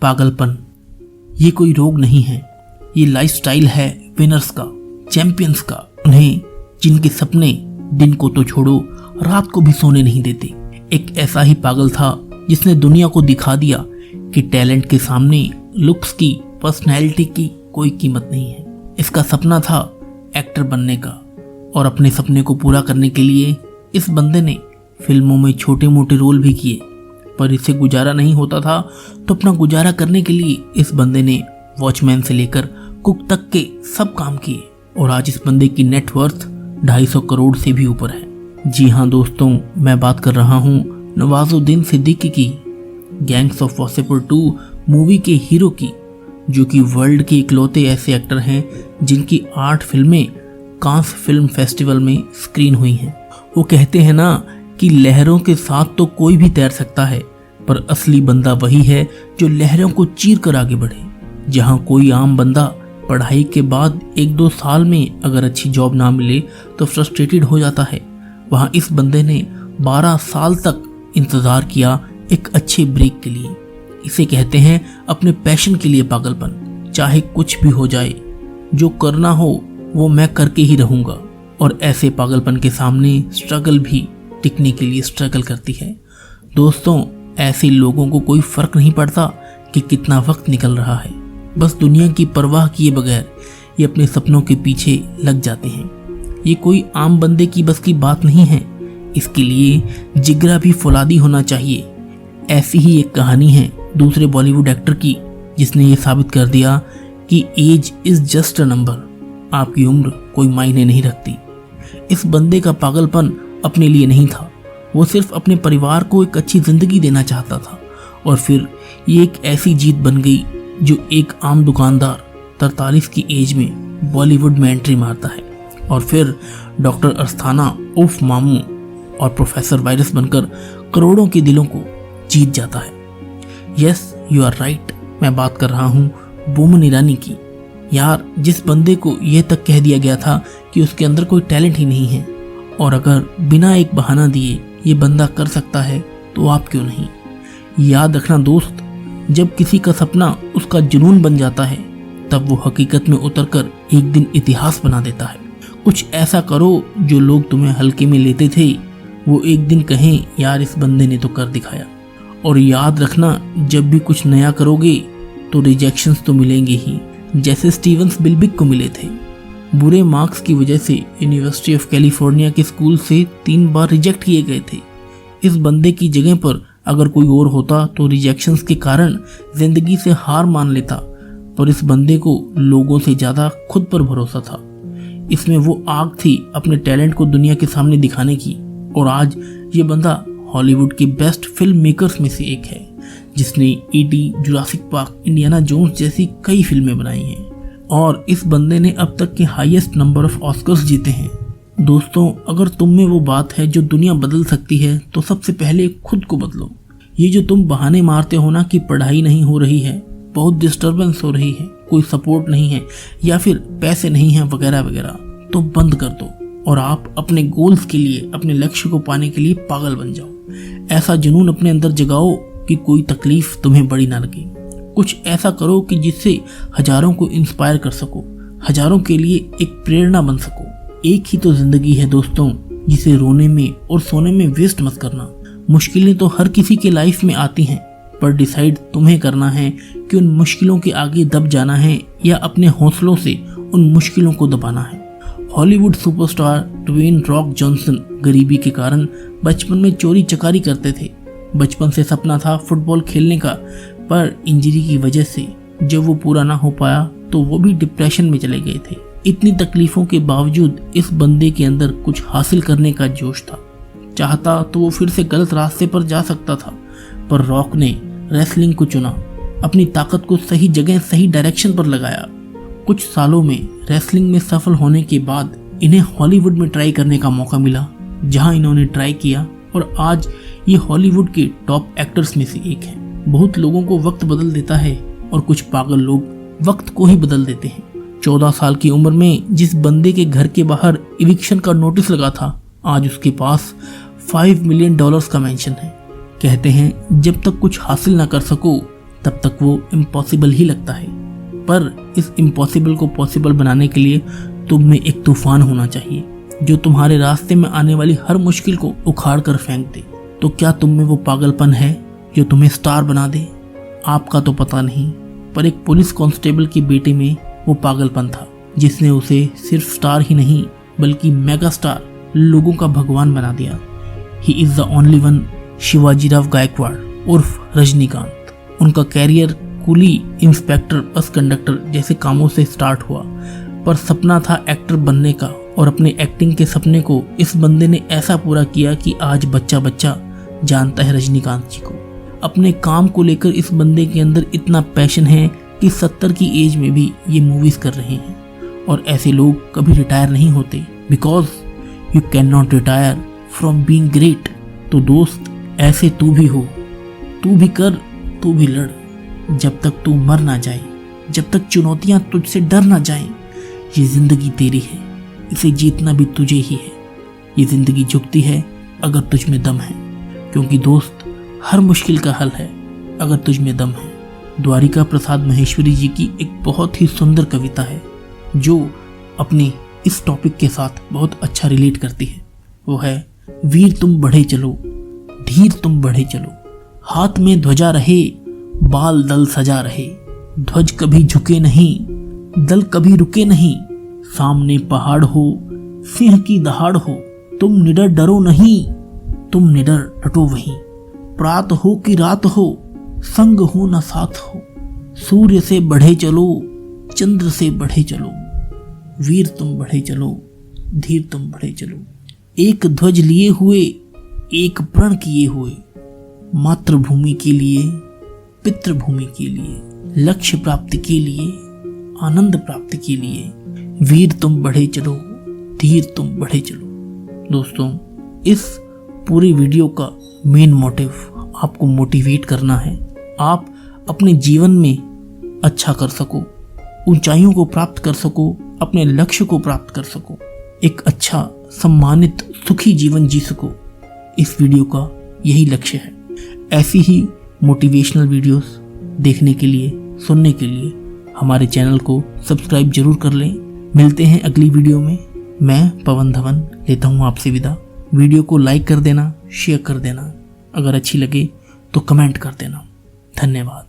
पागलपन ये कोई रोग नहीं है, ये लाइफस्टाइल है विनर्स का, चैंपियंस का। उन्हें जिनके सपने दिन को तो छोड़ो रात को भी सोने नहीं देते। एक ऐसा ही पागल था जिसने दुनिया को दिखा दिया कि टैलेंट के सामने लुक्स की, पर्सनैलिटी की कोई कीमत नहीं है। इसका सपना था एक्टर बनने का और अपने सपने को पूरा करने के लिए इस बंदे ने फिल्मों में छोटे मोटे रोल भी किए, पर इससे गुजारा नहीं होता था तो अपना गुजारा करने के लिए इस बंदे ने वॉचमैन से लेकर कुक तक के सब काम किए और आज इस बंदे की नेटवर्थ 250 करोड़ से भी ऊपर है। जी हाँ दोस्तों, मैं बात कर रहा हूँ नवाजुद्दीन सिद्दीकी की, गैंग्स ऑफ वासेपुर 2 मूवी के हीरो की, जो कि वर्ल्ड के इकलौते ऐसे एक्टर हैं जिनकी 8 फिल्में कांस फिल्म फेस्टिवल में स्क्रीन हुई हैं। वो कहते हैं ना कि लहरों के साथ तो कोई भी तैर सकता है, पर असली बंदा वही है जो लहरों को चीर कर आगे बढ़े। जहां कोई आम बंदा पढ़ाई के बाद 1-2 साल में अगर अच्छी जॉब ना मिले तो फ्रस्ट्रेटेड हो जाता है, वहां इस बंदे ने 12 साल तक इंतजार किया एक अच्छे ब्रेक के लिए। इसे कहते हैं अपने पैशन के लिए पागलपन। चाहे कुछ भी हो जाए, जो करना हो वो मैं करके ही रहूंगा। और ऐसे पागलपन के सामने स्ट्रगल भी टिकने के लिए स्ट्रगल करती है। दोस्तों, ऐसे लोगों को कोई फर्क नहीं पड़ता कि कितना वक्त निकल रहा है, बस दुनिया की परवाह किए बगैर ये अपने सपनों के पीछे लग जाते हैं। ये कोई आम बंदे की बस की बात नहीं है, इसके लिए जिगरा भी फौलादी होना चाहिए। ऐसी ही एक कहानी है दूसरे बॉलीवुड एक्टर की, जिसने ये साबित कर दिया कि age is just a number, आपकी उम्र कोई मायने नहीं रखती। इस बंदे का पागलपन अपने लिए नहीं था, वो सिर्फ अपने परिवार को एक अच्छी जिंदगी देना चाहता था। और फिर ये एक ऐसी जीत बन गई जो एक आम दुकानदार 43 की एज में बॉलीवुड में एंट्री मारता है और फिर डॉक्टर अस्थाना उर्फ मामू और प्रोफेसर वायरस बनकर करोड़ों के दिलों को जीत जाता है। यस, यू आर राइट, मैं बात कर रहा हूँ बोमन ईरानी की। यार, जिस बंदे को यह तक कह दिया गया था कि उसके अंदर कोई टैलेंट ही नहीं है, और अगर बिना एक बहाना दिए ये बंदा कर सकता है तो आप क्यों नहीं। याद रखना दोस्त, जब किसी का सपना उसका जुनून बन जाता है तब वो हकीकत में उतरकर एक दिन इतिहास बना देता है। कुछ ऐसा करो जो लोग तुम्हें हल्के में लेते थे, वो एक दिन कहें यार इस बंदे ने तो कर दिखाया। और याद रखना, जब भी कुछ नया करोगे तो रिजेक्शंस तो मिलेंगे ही, जैसे स्टीवन स्पिलबर्ग को मिले थे। बुरे मार्क्स की वजह से यूनिवर्सिटी ऑफ कैलिफोर्निया के स्कूल से 3 बार रिजेक्ट किए गए थे। इस बंदे की जगह पर अगर कोई और होता तो रिजेक्शंस के कारण जिंदगी से हार मान लेता, पर इस बंदे को लोगों से ज्यादा खुद पर भरोसा था। इसमें वो आग थी अपने टैलेंट को दुनिया के सामने दिखाने की। और आज ये बंदा हॉलीवुड के बेस्ट फिल्म मेकर्स में से एक है, जिसने ET, Jurassic Park, Indiana Jones जैसी कई फिल्में बनाई हैं। और इस बंदे ने अब तक के हाईएस्ट नंबर ऑफ ऑस्कर्स जीते हैं। दोस्तों, अगर तुम में वो बात है जो दुनिया बदल सकती है तो सबसे पहले खुद को बदलो। ये जो तुम बहाने मारते हो ना कि पढ़ाई नहीं हो रही है, बहुत डिस्टर्बेंस हो रही है, कोई सपोर्ट नहीं है या फिर पैसे नहीं है वगैरह वगैरह, तो बंद कर दो और आप अपने गोल्स के लिए, अपने लक्ष्य को पाने के लिए पागल बन जाओ। ऐसा जुनून अपने अंदर जगाओ कि कोई तकलीफ तुम्हें बड़ी ना लगे। कुछ ऐसा करो कि जिससे हजारों को इंस्पायर कर सको, हजारों के लिए एक प्रेरणा बन सको। एक ही तो जिंदगी है दोस्तों, जिसे रोने में और सोने में वेस्ट मत करना। मुश्किलें तो हर किसी के लाइफ में आती हैं, पर डिसाइड तुम्हें करना है कि उन मुश्किलों के आगे दब जाना है या अपने हौसलों से उन मुश्किलों को दबाना है। Hollywood superstar Dwayne Rock Johnson गरीबी के कारण बचपन में चोरी चकारी करते थे। बचपन से सपना था फुटबॉल खेलने का, पर इंजरी की वजह से जब वो पूरा ना हो पाया तो वो भी डिप्रेशन में चले गए थे। इतनी तकलीफों के बावजूद इस बंदे के अंदर कुछ हासिल करने का जोश था। चाहता तो वो फिर से गलत रास्ते पर जा सकता था, पर रॉक ने रेसलिंग को चुना, अपनी ताकत को सही जगह सही डायरेक्शन पर लगाया। कुछ सालों में रेसलिंग में सफल होने के बाद इन्हें हॉलीवुड में ट्राई करने का मौका मिला, जहां इन्होंने ट्राई किया और आज ये हॉलीवुड के टॉप एक्टर्स में से एक है। बहुत लोगों को वक्त बदल देता है और कुछ पागल लोग वक्त को ही बदल देते हैं। 14 साल की उम्र में जिस बंदे के घर के बाहर इविक्शन का नोटिस लगा था, आज उसके पास $5 मिलियन का मेंशन है। कहते हैं जब तक कुछ हासिल ना कर सको तब तक वो इम्पॉसिबल ही लगता है। पर इस इम्पॉसिबल को पॉसिबल बनाने के लिए तुम में एक तूफान होना चाहिए जो तुम्हारे रास्ते में आने वाली हर मुश्किल को उखाड़ कर फेंक दे। तो क्या तुम में वो पागलपन है जो तुम्हें स्टार बना दे? आपका तो पता नहीं, पर एक पुलिस कांस्टेबल के बेटे में वो पागलपन था जिसने उसे सिर्फ स्टार ही नहीं बल्कि मेगा स्टार, लोगों का भगवान बना दिया। He is the only one Shivajirao Gaikwad उर्फ रजनीकांत। उनका कैरियर कुली, इंस्पेक्टर, बस कंडक्टर जैसे कामों से स्टार्ट हुआ, पर सपना था एक्टर बनने का और अपने एक्टिंग के सपने को इस बंदे ने ऐसा पूरा किया कि आज बच्चा बच्चा जानता है रजनीकांत जी को। अपने काम को लेकर इस बंदे के अंदर इतना पैशन है कि 70 की एज में भी ये मूवीज कर रहे हैं। और ऐसे लोग कभी रिटायर नहीं होते, because you can not retire from being great. तो दोस्त, ऐसे तू भी हो, तू भी कर, तू भी लड़, जब तक तू मर ना जाए, जब तक चुनौतियां तुझसे डर ना जाए। ये जिंदगी तेरी है, इसे जीतना भी तुझे ही है। ये जिंदगी झुकती है अगर तुझ में दम है, क्योंकि दोस्त हर मुश्किल का हल है अगर तुझ में दम है। द्वारिका प्रसाद महेश्वरी जी की एक बहुत ही सुंदर कविता है जो अपने इस टॉपिक के साथ बहुत अच्छा रिलेट करती है। वो है, वीर तुम बढ़े चलो, धीर तुम बढ़े चलो, हाथ में ध्वजा रहे, बाल दल सजा रहे, ध्वज कभी झुके नहीं, दल कभी रुके नहीं, सामने पहाड़ हो, सिंह की दहाड़ हो, तुम निडर डरो नहीं, तुम निडर डटो वहीं, प्रात हो कि रात हो, संग हो न साथ हो, सूर्य से बढ़े चलो, चंद्र से बढ़े चलो, वीर तुम बढ़े चलो, धीर तुम बढ़े चलो। एक ध्वज लिए हुए, एक प्रण किए हुए, मातृभूमि के लिए, पितृभूमि के लिए, लक्ष्य प्राप्ति के लिए, आनंद प्राप्ति के लिए, वीर तुम बढ़े चलो, धीर तुम बढ़े चलो। दोस्तों, इस पूरी वीडियो का मेन मोटिव आपको मोटिवेट करना है। आप अपने जीवन में अच्छा कर सको, ऊंचाइयों को प्राप्त कर सको, अपने लक्ष्य को प्राप्त कर सको, एक अच्छा सम्मानित सुखी जीवन जी सको। इस वीडियो का यही लक्ष्य है। ऐसी ही मोटिवेशनल वीडियोस देखने के लिए, सुनने के लिए हमारे चैनल को सब्सक्राइब जरूर कर लें। मिलते हैं अगली वीडियो में। मैं पवन धवन लेता हूँ आपसे विदा। वीडियो को लाइक कर देना, शेयर कर देना, अगर अच्छी लगे तो कमेंट कर देना। धन्यवाद।